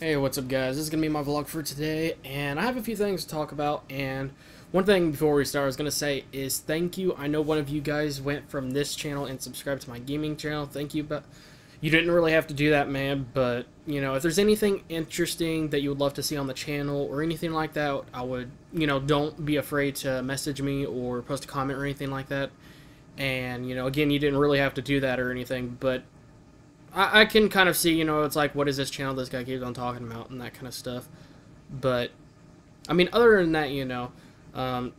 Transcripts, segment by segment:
Hey, what's up guys? This is going to be my vlog for today, and I have a few things to talk about, and one thing before we start I was going to say is thank you. I know one of you guys went from this channel and subscribed to my gaming channel. Thank you, but you didn't really have to do that, man, but, you know, if there's anything interesting that you would love to see on the channel or anything like that, I would, you know, don't be afraid to message me or post a comment or anything like that. And, you know, again, you didn't really have to do that or anything, but I can kind of see, you know, it's like, what is this channel this guy keeps on talking about and that kind of stuff. But, I mean, other than that, you know,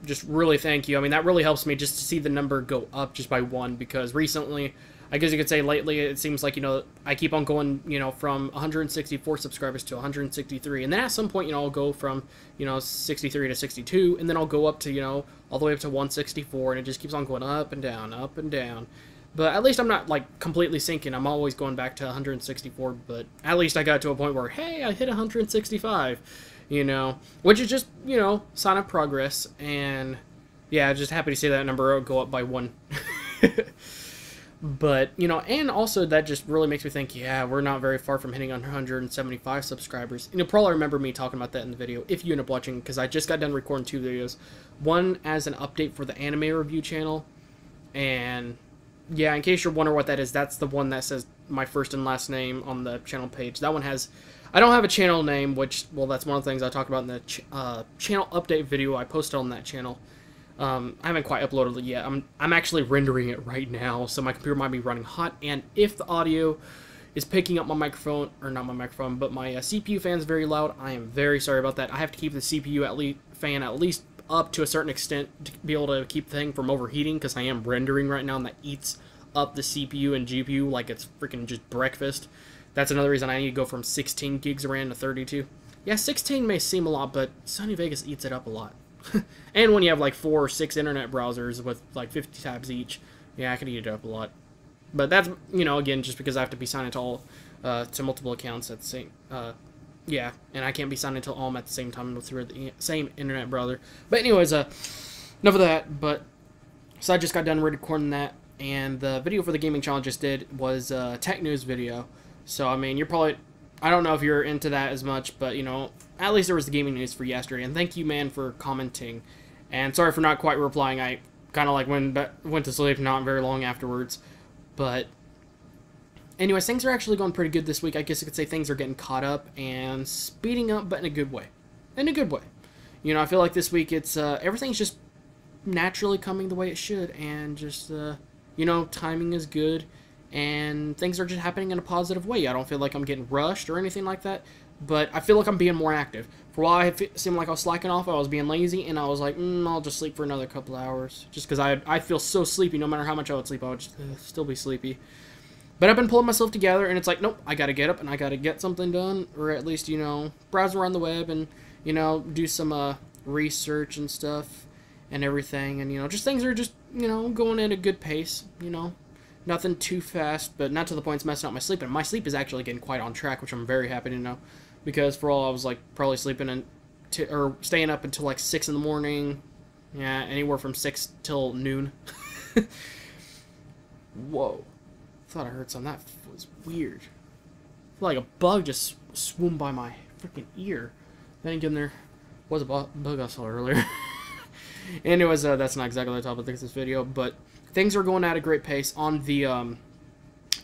just really thank you. I mean, that really helps me just to see the number go up just by one, because recently, I guess you could say lately, it seems like, you know, I keep on going, you know, from 164 subscribers to 163. And then at some point, you know, I'll go from, you know, 63 to 62, and then I'll go up to, you know, all the way up to 164, and it just keeps on going up and down, up and down. But at least I'm not, like, completely sinking. I'm always going back to 164, but at least I got to a point where, hey, I hit 165, you know, which is just, you know, sign of progress, and, yeah, just happy to see that number go up by one. But, you know, and also that just really makes me think, yeah, we're not very far from hitting 175 subscribers. And you'll probably remember me talking about that in the video, if you end up watching, because I just got done recording two videos. One as an update for the anime review channel, and yeah, in case you're wondering what that is, that's the one that says my first and last name on the channel page. That one has, I don't have a channel name, which, well, that's one of the things I talked about in the channel update video I posted on that channel. I haven't quite uploaded it yet. I'm actually rendering it right now, so my computer might be running hot, and if the audio is picking up my microphone, or not my microphone, but my CPU fan is very loud, I am very sorry about that. I have to keep the CPU fan at least up to a certain extent to be able to keep the thing from overheating, because I am rendering right now, and that eats up the CPU and GPU like it's freaking just breakfast. That's another reason I need to go from 16 gigs of RAM to 32. Yeah, 16 may seem a lot, but Sony Vegas eats it up a lot. And when you have like 4 or 6 internet browsers with like 50 tabs each, yeah, I can eat it up a lot. But that's, you know, again, just because I have to be signed into all, to multiple accounts at the same, yeah, and I can't be signed into all of them at the same time through the same internet browser. But anyways, enough of that. But so I just got done recording that, and the video for the gaming channel I just did was a tech news video. So I mean, you're probably, I don't know if you're into that as much, but you know, at least there was the gaming news for yesterday. And thank you, man, for commenting. And sorry for not quite replying. I kind of like went to sleep not very long afterwards. But anyways, things are actually going pretty good this week. I guess you could say things are getting caught up and speeding up, but in a good way. In a good way. You know, I feel like this week it's, everything's just naturally coming the way it should. And just, you know, timing is good. And things are just happening in a positive way. I don't feel like I'm getting rushed or anything like that. But I feel like I'm being more active. For a while, it seemed like I was slacking off. I was being lazy. And I was like, I'll just sleep for another couple hours. Just because I feel so sleepy. No matter how much I would sleep, I would just, still be sleepy. But I've been pulling myself together, and it's like, nope, I gotta get up and I gotta get something done, or at least, you know, browse around the web and, you know, do some research and stuff and everything, and, you know, just things are just, you know, going at a good pace, you know, nothing too fast, but not to the point it's messing up my sleep, and my sleep is actually getting quite on track, which I'm very happy to know, because for all I was, like, probably sleeping or staying up until, like, 6 in the morning, yeah, anywhere from 6 till noon. Whoa. Thought I heard something. That was weird. I feel like a bug just swooned by my freaking ear. Then again, there was a bug I saw earlier. Anyways, that's not exactly the topic of this video, but things are going at a great pace on the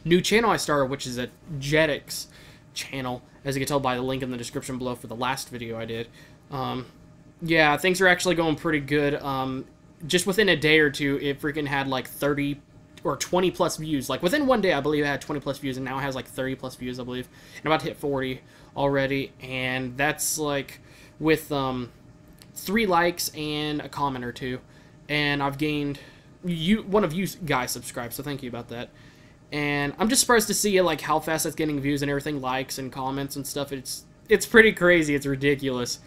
new channel I started, which is a Jetix channel, as you can tell by the link in the description below for the last video I did. Yeah, things are actually going pretty good. Just within a day or two, it freaking had like 30 or 20 plus views. Like within one day, I believe it had 20 plus views, and now it has like 30 plus views, I believe. And I'm about to hit 40 already, and that's like with 3 likes and a comment or 2. And I've gained one of you guys subscribed, so thank you about that. And I'm just surprised to see like how fast that's getting views and everything, likes and comments and stuff. It's pretty crazy. It's ridiculous.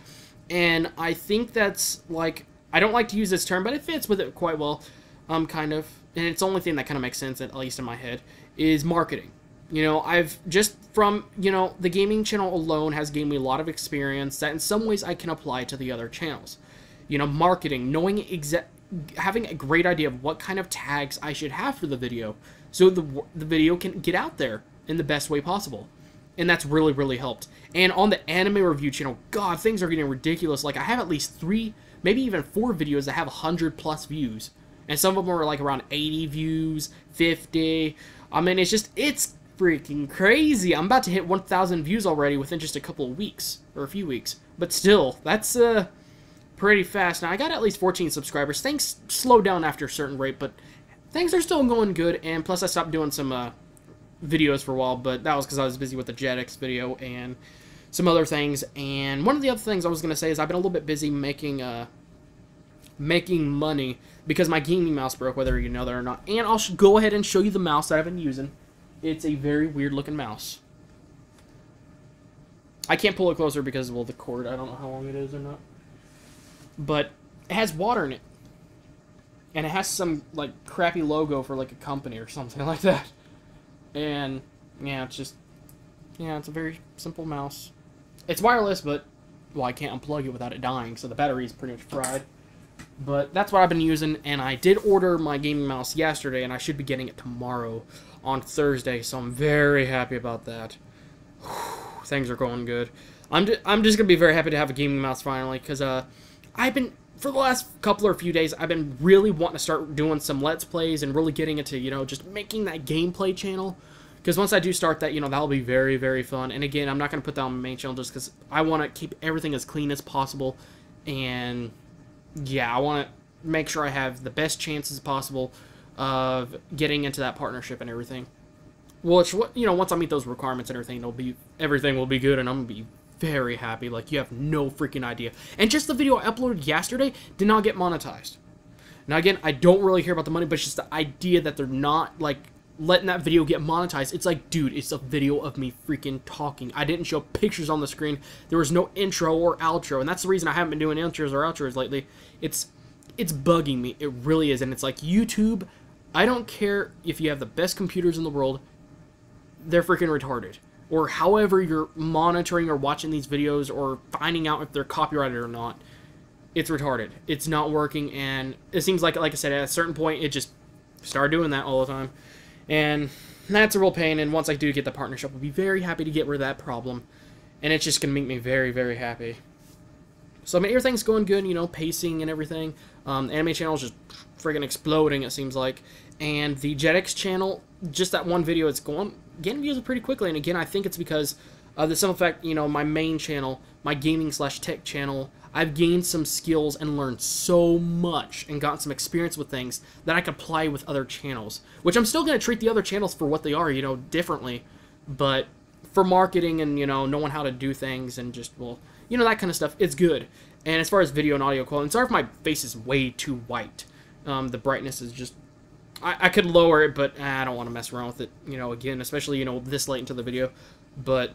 And I think that's like, I don't like to use this term, but it fits with it quite well. Kind of. And it's the only thing that kind of makes sense, at least in my head, is marketing. You know, I've just from, you know, the gaming channel alone has given me a lot of experience that in some ways I can apply to the other channels. You know, marketing, knowing having a great idea of what kind of tags I should have for the video so the video can get out there in the best way possible. and that's really, really helped. And on the anime review channel, God, things are getting ridiculous. Like, I have at least 3, maybe even 4 videos that have 100+ views. And some of them are, like, around 80 views, 50. I mean, it's freaking crazy. I'm about to hit 1,000 views already within just a couple of weeks, or a few weeks. But still, that's, pretty fast. Now, I got at least 14 subscribers. Things slowed down after a certain rate, but things are still going good. And plus, I stopped doing some, videos for a while, but that was because I was busy with the Jetix video and some other things. And one of the other things I was going to say is I've been a little bit busy making money because my gaming mouse broke, whether you know that or not. And I'll go ahead and show you the mouse that I've been using. It's a very weird looking mouse. I can't pull it closer because, well, the cord, I don't know how long it is or not. But it has water in it. And it has some, like, crappy logo for, like, a company or something like that. And, yeah, it's a very simple mouse. It's wireless, but, well, I can't unplug it without it dying, so the battery is pretty much fried. But that's what I've been using, and I did order my gaming mouse yesterday, and I should be getting it tomorrow on Thursday, so I'm very happy about that. Whew, things are going good. I'm just going to be very happy to have a gaming mouse finally, because I've been, for the last couple or few days, I've been really wanting to start doing some Let's Plays and really getting into, you know, just making that gameplay channel. Because once I do start that, you know, that'll be very, very fun. And again, I'm not going to put that on my main channel just because I want to keep everything as clean as possible. And, yeah, I want to make sure I have the best chances possible of getting into that partnership and everything. Which, you know, once I meet those requirements and everything, everything will be good, and I'm going to be very happy. Like, you have no freaking idea. And just the video I uploaded yesterday did not get monetized. Now, again, I don't really care about the money, but it's just the idea that they're not, like, letting that video get monetized. It's like, dude, it's a video of me freaking talking. I didn't show pictures on the screen. There was no intro or outro, and that's the reason I haven't been doing intros or outros lately. It's bugging me. It really is. And it's like, YouTube, I don't care if you have the best computers in the world, they're freaking retarded. Or however you're monitoring or watching these videos or finding out if they're copyrighted or not, it's retarded. It's not working, and it seems like I said, at a certain point, it just started doing that all the time. And that's a real pain, and once I do get the partnership, I'll be very happy to get rid of that problem. And it's just going to make me very, very happy. So, I mean, everything's going good, you know, pacing and everything. Anime channel is just friggin' exploding, it seems like. And the Jetix channel, just that one video, it's getting views pretty quickly. And again, I think it's because of the simple fact, you know, my main channel, my gaming/tech channel, I've gained some skills and learned so much and gotten some experience with things that I can apply with other channels. Which I'm still going to treat the other channels for what they are, you know, differently. But for marketing and, you know, knowing how to do things and just, well, you know, that kind of stuff, it's good. And as far as video and audio quality, and sorry if my face is way too white. The brightness is just, I could lower it, but I don't want to mess around with it, you know, again, especially, you know, this late into the video. But,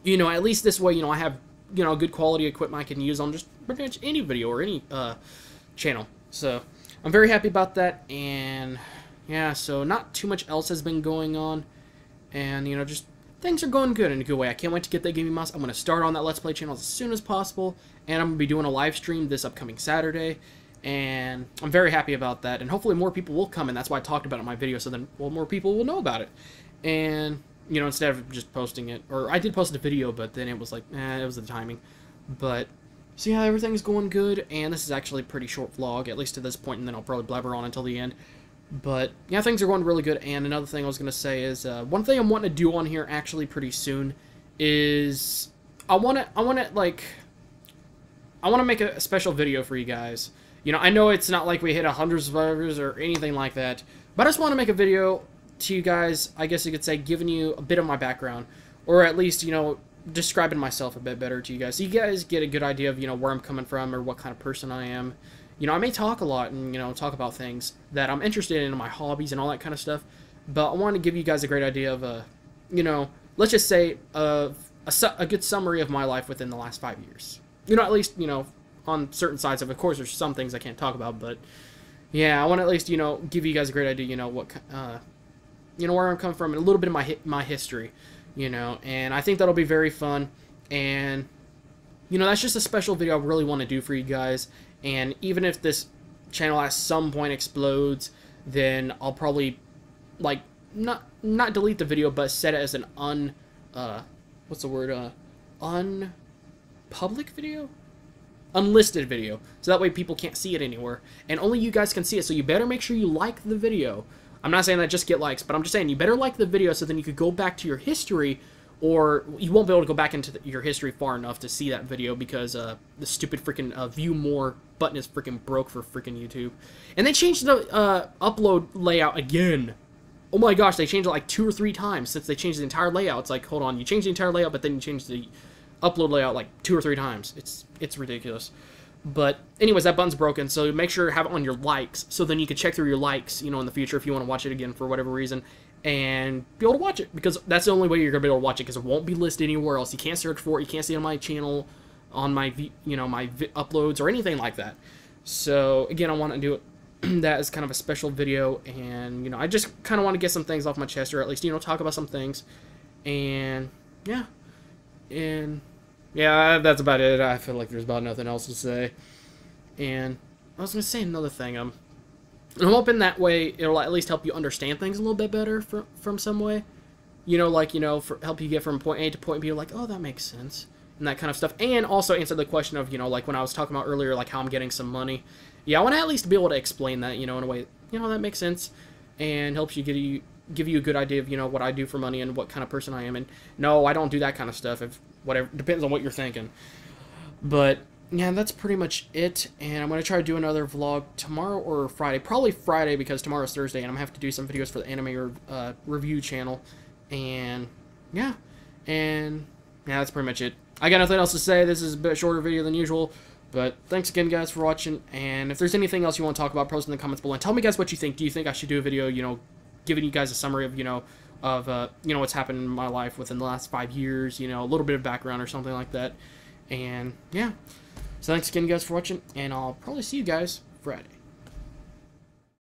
you know, at least this way, you know, I have, you know, good quality equipment I can use on just pretty much any video or any channel. So, I'm very happy about that, and, yeah, so not too much else has been going on, and, you know, just things are going good in a good way. I can't wait to get that gaming mouse. I'm going to start on that Let's Play channel as soon as possible, and I'm going to be doing a live stream this upcoming Saturday, and I'm very happy about that, and hopefully more people will come, and that's why I talked about it in my video, so then, well, more people will know about it. And, you know, instead of just posting it, or I did post a video, but then it was like, it was the timing. But, so yeah, everything's going good, and this is actually a pretty short vlog, at least to this point, and then I'll probably blabber on until the end. But, yeah, things are going really good, and another thing I was going to say is, one thing I'm wanting to do on here actually pretty soon is, I want to make a special video for you guys. You know, I know it's not like we hit 100 subscribers or anything like that, but I just want to make a video to you guys, I guess you could say, giving you a bit of my background, or at least, you know, describing myself a bit better to you guys, so you guys get a good idea of, you know, where I'm coming from, or what kind of person I am. You know, I may talk a lot and, you know, talk about things that I'm interested in, my hobbies and all that kind of stuff, but I want to give you guys a great idea of, you know, let's just say, a good summary of my life within the last 5 years. You know, at least, you know, on certain sides of course, there's some things I can't talk about, but, yeah, I want to at least, you know, give you guys a great idea, you know, what, you know, where I'm coming from, and a little bit of my history, you know, and I think that'll be very fun, and, you know, that's just a special video I really want to do for you guys, and even if this channel at some point explodes, then I'll probably, like, not delete the video, but set it as an what's the word, unpublic video? Unlisted video, so that way people can't see it anywhere, and only you guys can see it, so you better make sure you like the video. I'm not saying that just get likes, but I'm just saying you better like the video so then you could go back to your history, or you won't be able to go back into your history far enough to see that video because the stupid freaking view more button is freaking broke for freaking YouTube. And they changed the upload layout again. Oh my gosh, they changed it like 2 or 3 times since they changed the entire layout. It's like, hold on, you changed the entire layout, but then you changed the upload layout like 2 or 3 times. It's ridiculous. But anyways, that button's broken, so make sure to have it on your likes, so then you can check through your likes, in the future if you want to watch it again for whatever reason, and be able to watch it, because that's the only way you're going to be able to watch it, because it won't be listed anywhere else. You can't search for it, you can't see it on my channel, on my, my uploads, or anything like that. So, again, I want to do it that as kind of a special video, and, I just kind of want to get some things off my chest, or at least, talk about some things, and, yeah, yeah, that's about it. I feel like there's about nothing else to say. And I was going to say another thing. I'm hoping that way it'll at least help you understand things a little bit better from some way. Help you get from point A to point B, like, oh, that makes sense. And that kind of stuff. And also answer the question of, like when I was talking about earlier, like how I'm getting some money. Yeah, I want to at least be able to explain that, in a way, that makes sense. And helps you give you a good idea of, what I do for money and what kind of person I am. And no, I don't do that kind of stuff. Whatever, depends on what you're thinking. But yeah, that's pretty much it. And I'm going to try to do another vlog tomorrow or Friday. Probably Friday because tomorrow's Thursday and I'm going to have to do some videos for the anime review channel. And yeah. And yeah, that's pretty much it. I got nothing else to say. This is a bit shorter video than usual. But thanks again, guys, for watching. And if there's anything else you want to talk about, post in the comments below. And tell me, guys, what you think. Do you think I should do a video, giving you guys a summary of, what's happened in my life within the last 5 years, a little bit of background or something like that. And, yeah. So thanks again, guys, for watching, and I'll probably see you guys Friday.